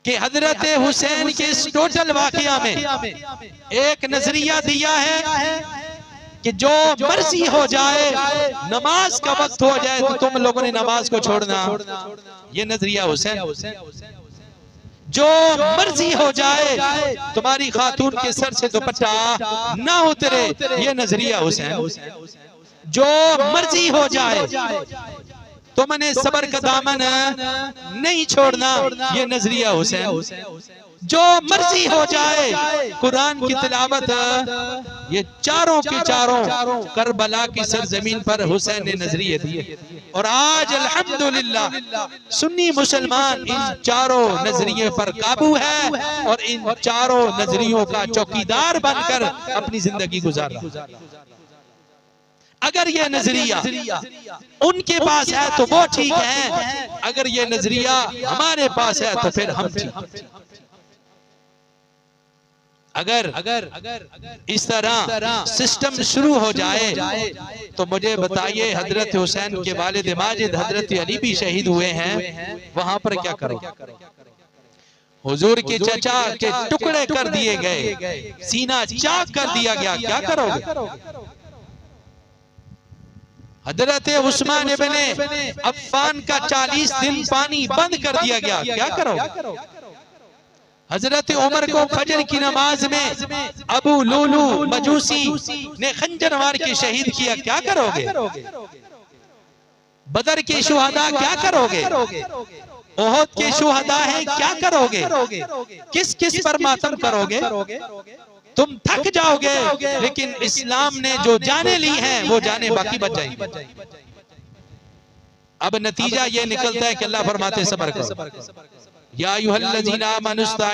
कि हजरत हुसैन के इस टोटल वाकया में एक नजरिया दिया है कि जो मर्जी हो जाए, नमाज का वक्त हो जाए तो तुम लोगों ने नमाज को छोड़ना। ये नजरिया हुसैन। जो मर्जी हो जाए, तुम्हारी खातून के सर से दुपट्टा ना उतरे, ये नजरिया हुसैन। जो मर्जी हो जाए, तुमने सबर का दामन नहीं छोड़ना, ये नजरिया हुसैन। जो मर्जी हो जाए, कुरान की तिलावत, ये चारों के चारों करबला की सरजमीन पर हुसैन ने नजरिए दिए। और आज अल्हम्दुलिल्लाह सुन्नी मुसलमान इन चारों नजरिए पर काबू है और इन चारों नजरियों का चौकीदार बनकर अपनी जिंदगी गुजार रहा। अगर ये नजरिया उनके पास है तो वो ठीक है, अगर ये नजरिया हमारे पास है तो फिर हम ठीक। अगर इस तरह सिस्टम शुरू हो जाए तो मुझे बताइए, हजरत हुसैन के वालिद माजिद हजरत अली भी शहीद हुए हैं, वहां पर क्या करोगे? हुजूर के चचा के टुकड़े कर दिए गए, सीना चाक कर दिया गया, क्या करोगे? हजरत उस्मान इब्ने अफ़्फ़ान का 40 दिन पानी बंद कर दिया गया, क्या करोगे? हजरत उमर को फजर की नमाज में अबू लूलू मजूसी ने खंजर मार के शहीद किया, क्या करोगे? बदर के शुहदा क्या करोगे? ओहद के शुहदा हैं, क्या करोगे? किस किस पर मातम करोगे? तुम थक जाओगे, लेकिन इस्लाम ने जो जाने ली हैं वो जाने बाकी बच जाएंगी। अब नतीजा ये निकलता है कि अल्लाह फरमाते सब्र करो। या अय्युहल्लज़ीना आमनुस्ताईनु